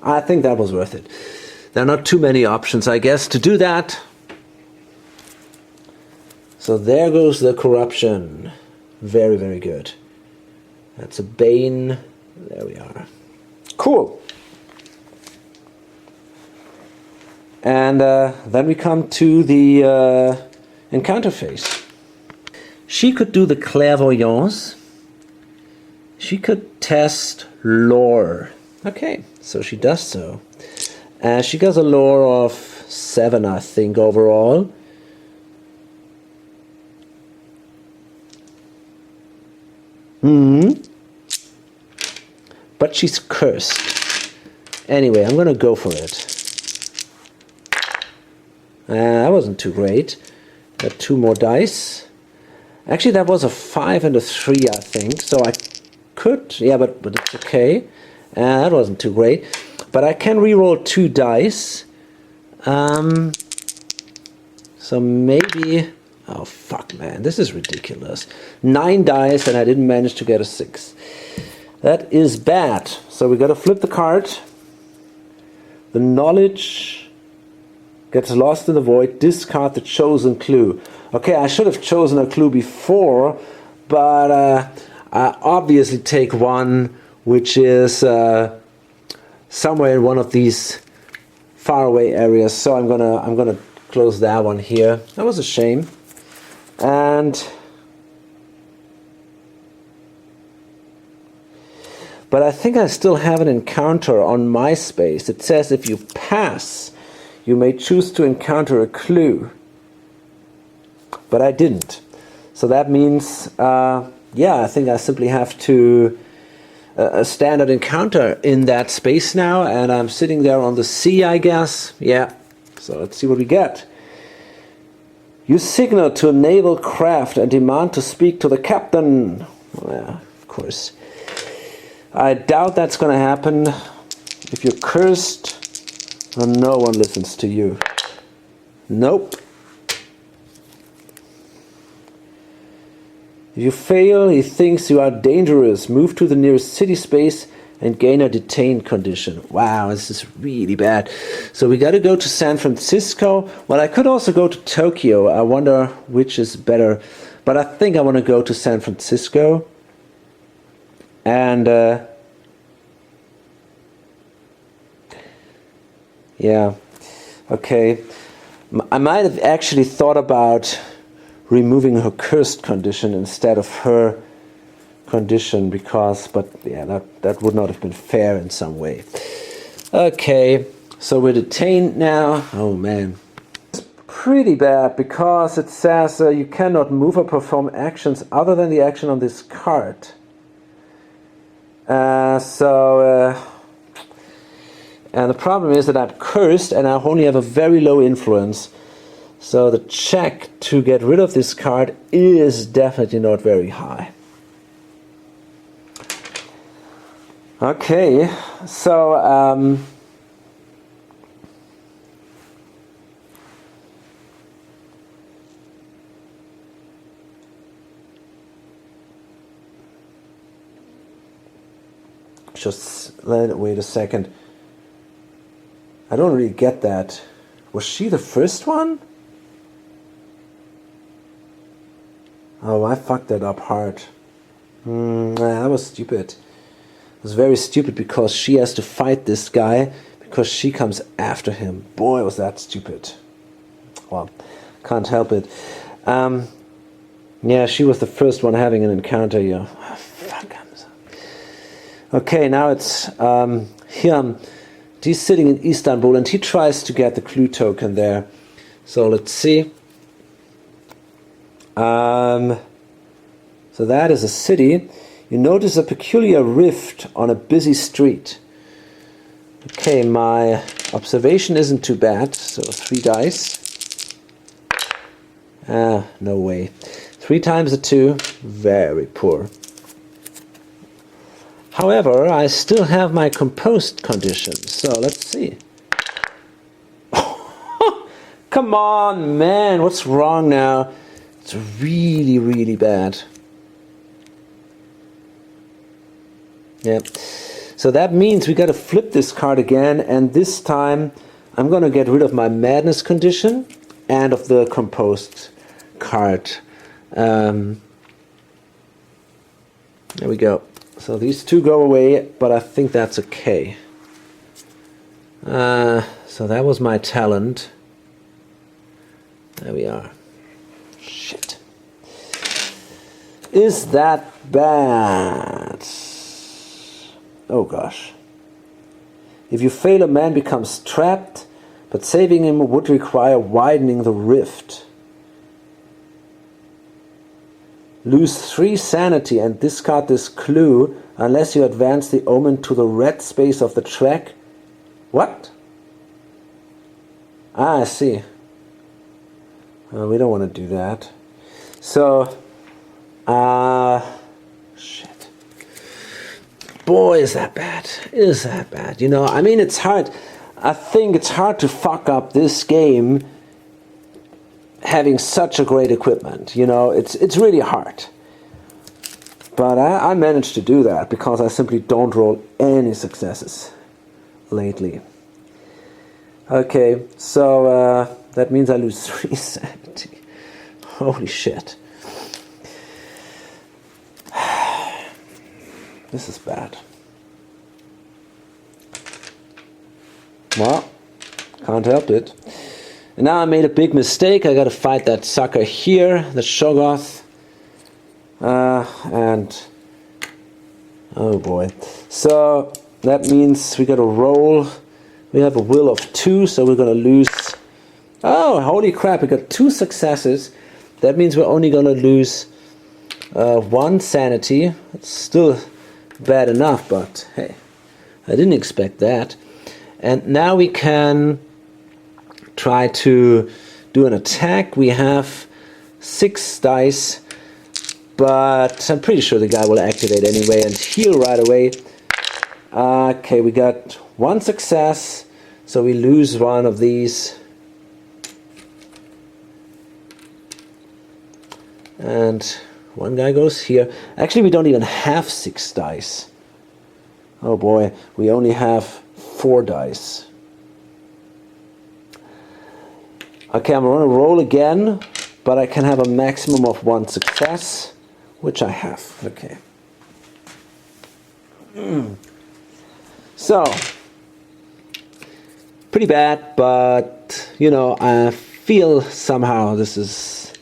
I think that was worth it. There are not too many options, I guess, to do that. So there goes the corruption. Very, very good. That's a Bane. There we are. Cool. And then we come to the encounter phase. She could do the clairvoyance. She could test lore. Okay, so she does so. She gets a lore of 7, I think, overall. But she's cursed. Anyway, I'm going to go for it. That wasn't too great. Got 2 more dice. Actually, that was a 5 and a 3, I think. So I could... Yeah, but it's okay. That wasn't too great. But I can re-roll 2 dice. So maybe... Oh, fuck, man. This is ridiculous. 9 dice and I didn't manage to get a 6. That is bad. So we got to flip the card. The knowledge gets lost in the void. Discard the chosen clue. Okay, I should have chosen a clue before, but I obviously take one which is somewhere in one of these faraway areas. So I'm gonna close that one here. That was a shame. But I think I still have an encounter on my space. It says if you pass, you may choose to encounter a clue. But I didn't. So that means, yeah, I think I simply have to a standard encounter in that space now, and I'm sitting there on the sea, I guess. Yeah, so let's see what we get. You signal to a naval craft and demand to speak to the captain. Well, of course. I doubt that's going to happen. If you're cursed, well, no one listens to you. Nope. If you fail, he thinks you are dangerous. Move to the nearest city space and gain a detained condition. Wow, this is really bad. So we got to go to San Francisco. Well, I could also go to Tokyo. I wonder which is better. But I think I want to go to San Francisco. And, yeah, okay. I might have actually thought about removing her cursed condition instead of her condition, but yeah, that would not have been fair in some way. Okay, so we're detained now. Oh man. It's pretty bad because it says you cannot move or perform actions other than the action on this card. And the problem is that I'm cursed and I only have a very low influence. So the check to get rid of this card is definitely not very high. Okay, so wait a second. I don't really get that. Was she the first one? Oh, I fucked that up hard. That was stupid. It was very stupid because she has to fight this guy because she comes after him. Boy, was that stupid. Well, can't help it. Yeah, she was the first one having an encounter here. Oh, fuck. Okay, now it's him. He's sitting in Istanbul and he tries to get the clue token there. So let's see. So that is a city. You notice a peculiar rift on a busy street. Okay, my observation isn't too bad. So 3 dice. No way. 3 times a 2. Very poor. However, I still have my composed conditions. So let's see. Come on, man. What's wrong now? It's really, really bad. Yep. So that means we got to flip this card again, and this time I'm going to get rid of my madness condition and of the composed card. There we go. So these 2 go away, but I think that's okay. So that was my talent. There we are. Shit. Is that bad? Oh gosh. If you fail, a man becomes trapped, but saving him would require widening the rift. Lose 3 sanity and discard this clue unless you advance the omen to the red space of the track. What? Ah, I see. We don't want to do that. So, shit. Boy, is that bad. Is that bad. You know, I mean, it's hard. I think it's hard to fuck up this game having such a great equipment. You know, it's really hard. But I managed to do that because I simply don't roll any successes lately. Okay, so that means I lose 3 sanity. Holy shit. This is bad. Well, can't help it. And now I made a big mistake. I gotta fight that sucker here, the Shoggoth. And oh boy. So that means we gotta roll. We have a will of 2, so we're gonna lose. Oh, holy crap, we got 2 successes. That means we're only gonna lose 1 sanity. It's still bad enough, but hey, I didn't expect that. And now we can try to do an attack. We have 6 dice, but I'm pretty sure the guy will activate anyway and heal right away. Okay, we got 1 success, so we lose 1 of these. And 1 guy goes here. Actually, we don't even have 6 dice. Oh boy, we only have 4 dice. Okay, I'm going to roll again, but I can have a maximum of 1 success, which I have. Okay. So, pretty bad, but, you know, I feel somehow this is...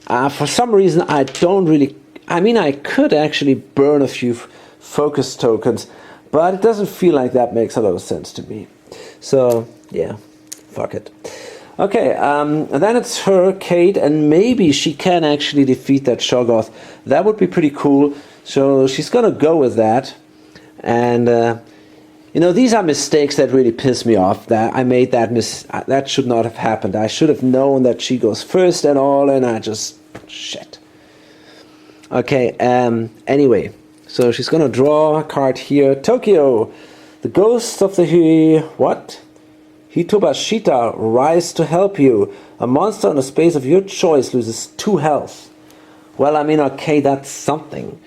for some reason, I don't really... I mean, I could actually burn a few focus tokens, but it doesn't feel like that makes a lot of sense to me. So, yeah, fuck it. Okay, and then it's her, Kate, and maybe she can actually defeat that Shoggoth. That would be pretty cool. So she's gonna go with that. And, you know, these are mistakes that really piss me off. That I made that should not have happened. I should have known that she goes first and all, and I just... shit. Okay, anyway. So she's gonna draw a card here. Tokyo! The ghosts of the... what? Hitobashita rise to help you. A monster in a space of your choice loses 2 health. Well, I mean, okay, that's something.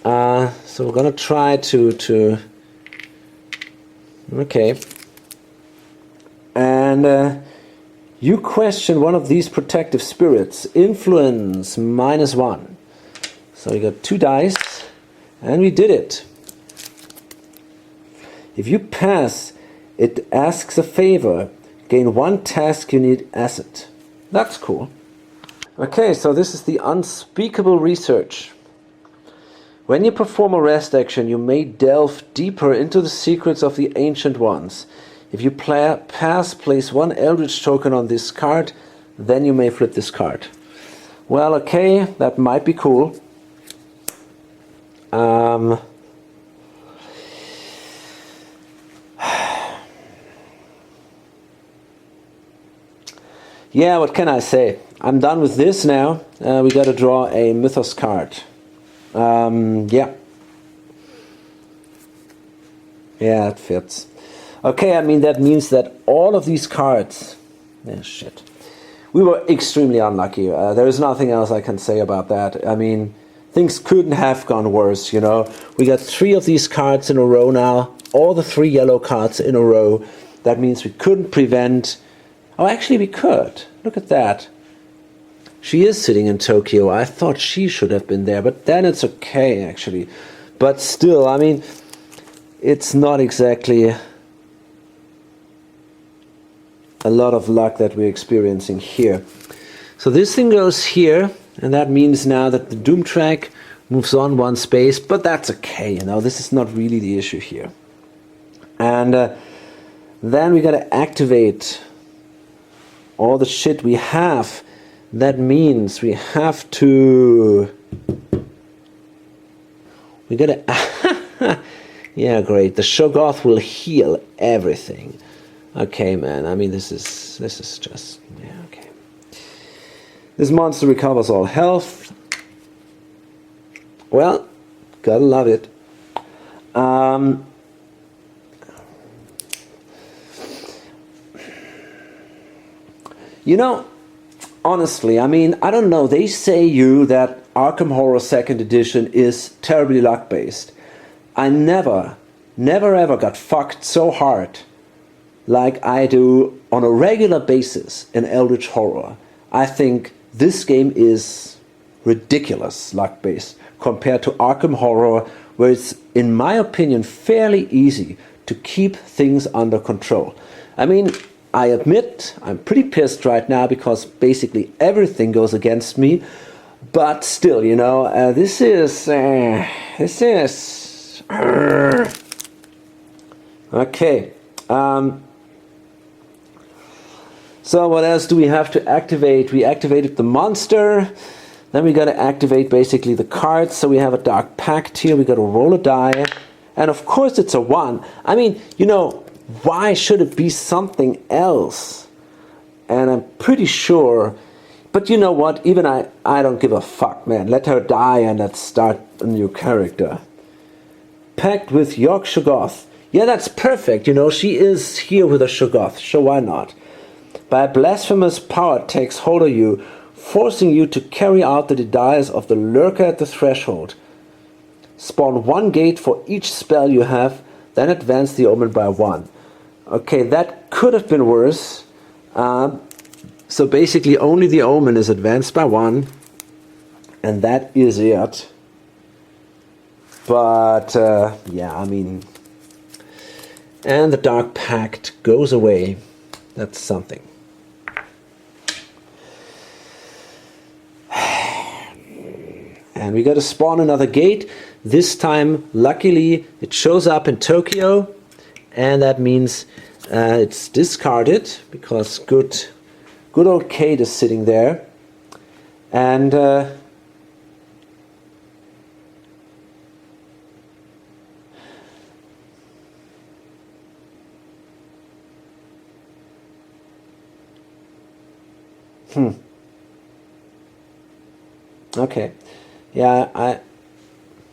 So we're gonna try to... Okay. And you question one of these protective spirits. Influence -1. So we got 2 dice. And we did it. If you pass... it asks a favor. Gain 1 task you need asset. That's cool. Okay, so this is the unspeakable research. When you perform a rest action, you may delve deeper into the secrets of the Ancient Ones. If you place 1 Eldritch token on this card, then you may flip this card. Well, okay, that might be cool. Yeah, what can I say? I'm done with this now. We got to draw a Mythos card. Yeah. Yeah, it fits. Okay, I mean, that means that all of these cards... yeah, shit. We were extremely unlucky. There is nothing else I can say about that. I mean, things couldn't have gone worse, you know. We got 3 of these cards in a row now. All the 3 yellow cards in a row. That means we couldn't prevent... oh, actually we could. Look at that. She is sitting in Tokyo. I thought she should have been there, but then it's okay, actually. But still, I mean, it's not exactly a lot of luck that we're experiencing here. So this thing goes here, and that means now that the Doom track moves on 1 space, but that's okay, you know, this is not really the issue here. And then we gotta activate all the shit we have. That means we have to... we gotta... yeah, great. The Shoggoth will heal everything. Okay, man. I mean, this is just... yeah, okay. This monster recovers all health. Well, gotta love it. You know, honestly, I mean, I don't know. They say that Arkham Horror 2nd Edition is terribly luck-based. I never ever got fucked so hard like I do on a regular basis in Eldritch Horror. I think this game is ridiculous luck-based compared to Arkham Horror, where it's, in my opinion, fairly easy to keep things under control. I mean, I admit I'm pretty pissed right now because basically everything goes against me. But still, you know, this is okay. So what else do we have to activate? We activated the monster. Then we got to activate basically the cards. So we have a Dark Pact here. We got to roll a die. And of course it's a 1. I mean, you know, why should it be something else? And I'm pretty sure... But you know what? Even I don't give a fuck, man. Let her die and let's start a new character. Pact with York Shoggoth. Yeah, that's perfect. You know, she is here with a Shoggoth. So why not? By a blasphemous power takes hold of you, forcing you to carry out the desires of the lurker at the threshold. Spawn 1 gate for each spell you have, then advance the omen by 1. Okay, that could have been worse. So basically only the omen is advanced by 1. And that is it. But, yeah, I mean... And the Dark Pact goes away. That's something. And we got to spawn another gate. This time, luckily, it shows up in Tokyo. And that means it's discarded because good old Kate is sitting there. And okay. Yeah,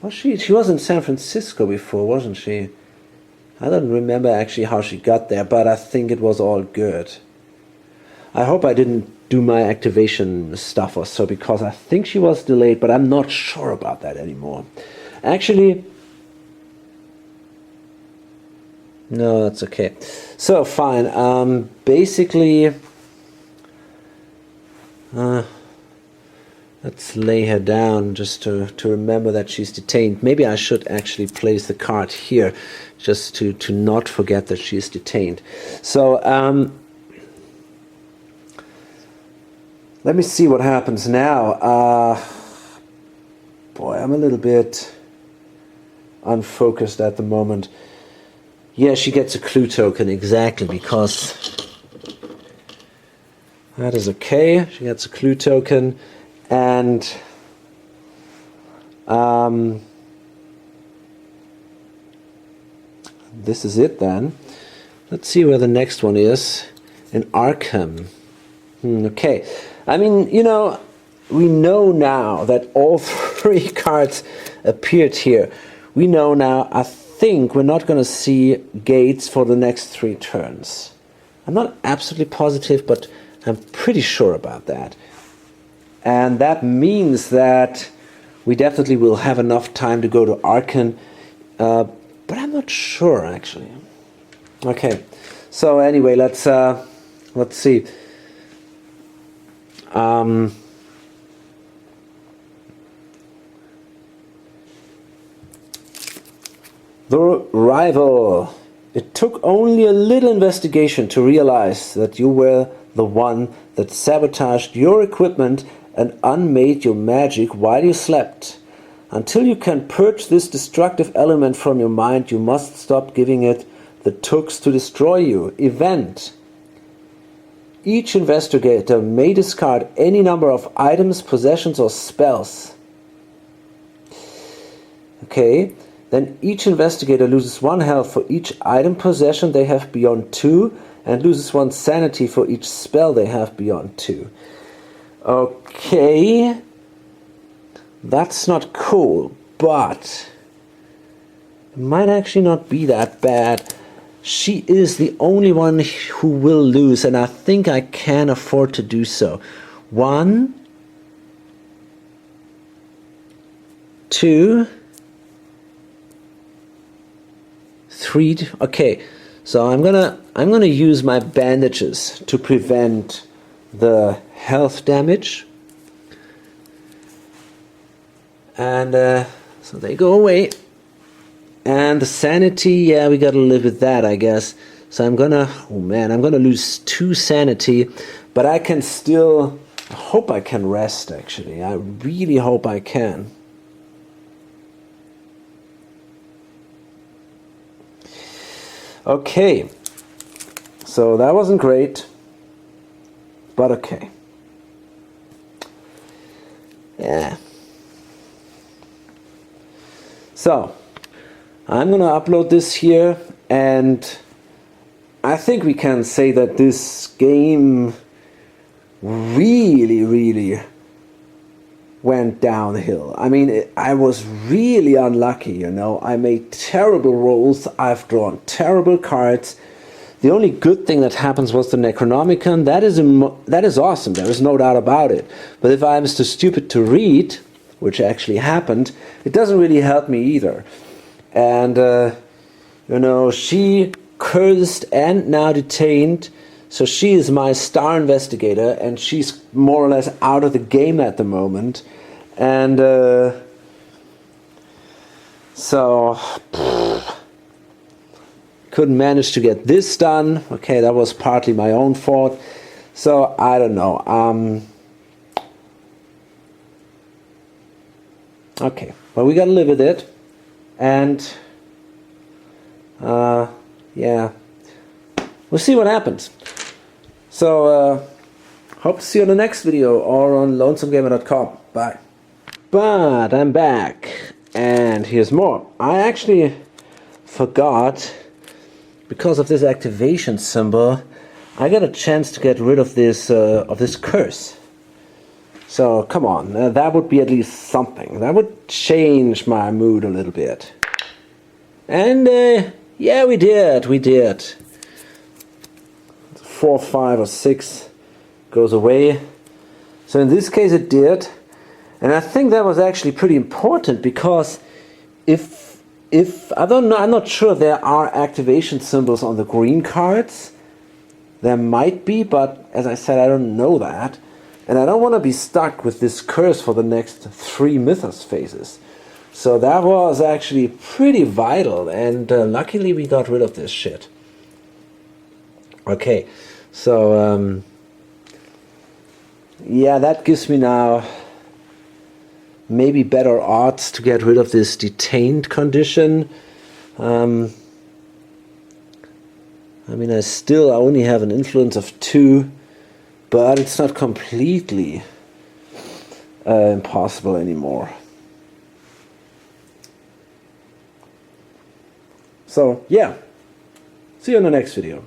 she was in San Francisco before, wasn't she? I don't remember actually how she got there, but I think it was all good. I hope I didn't do my activation stuff or so, because I think she was delayed, but I'm not sure about that anymore. Actually, no, that's okay. So, fine. Basically, let's lay her down just to remember that she's detained. Maybe I should actually place the card here just to not forget that she's detained. So, let me see what happens now. Boy, I'm a little bit unfocused at the moment. Yeah, she gets a clue token, exactly, because that is okay. She gets a clue token. And this is it then. Let's see where the next one is. In Arkham. Okay. I mean, you know, we know now that all 3 cards appeared here. We know now, I think we're not going to see gates for the next 3 turns. I'm not absolutely positive, but I'm pretty sure about that. And that means that we definitely will have enough time to go to Arkham, but I'm not sure actually. Okay, so anyway, let's see. The rival. It took only a little investigation to realize that you were the one that sabotaged your equipment and unmade your magic while you slept. Until you can purge this destructive element from your mind, you must stop giving it the tools to destroy you. Event. Each investigator may discard any number of items, possessions, or spells. Okay, then each investigator loses 1 health for each item possession they have beyond 2, and loses 1 sanity for each spell they have beyond 2. Okay, that's not cool, but it might actually not be that bad. She is the only one who will lose, and I think I can afford to do so. 1, 2, 3. Okay, so I'm gonna use my bandages to prevent the health damage, and so they go away. And the sanity, yeah, we gotta live with that, I guess. So I'm gonna, oh man, I'm gonna lose 2 sanity, but I can still, I hope I can rest actually. I really hope I can. Okay, so that wasn't great, but okay. Yeah. So, I'm gonna upload this here, and I think we can say that this game really went downhill. I mean, I was really unlucky, you know. I made terrible rolls, I've drawn terrible cards. The only good thing that happens was the Necronomicon. That is awesome, there is no doubt about it. But if I'm too stupid to read, which actually happened, it doesn't really help me either. And, you know, she cursed and now detained, so she is my star investigator, and she's more or less out of the game at the moment. And so couldn't manage to get this done. Okay, that was partly my own fault. So I don't know. Okay, well, we gotta live with it, and yeah, we'll see what happens. So hope to see you on the next video or on lonesomegamer.com. Bye. But I'm back, and here's more. I actually forgot, because of this activation symbol, I got a chance to get rid of this curse. So come on, that would be at least something. That would change my mood a little bit. And yeah, we did. 4, 5, or 6 goes away. So in this case it did. And I think that was actually pretty important, because if I don't know, I'm not sure there are activation symbols on the green cards. There might be, but as I said, I don't know that. And I don't want to be stuck with this curse for the next 3 Mythos phases. So that was actually pretty vital, and luckily we got rid of this shit. Okay, so yeah, that gives me now maybe better odds to get rid of this detained condition. I mean, I only have an influence of 2, but it's not completely impossible anymore. So yeah, see you in the next video.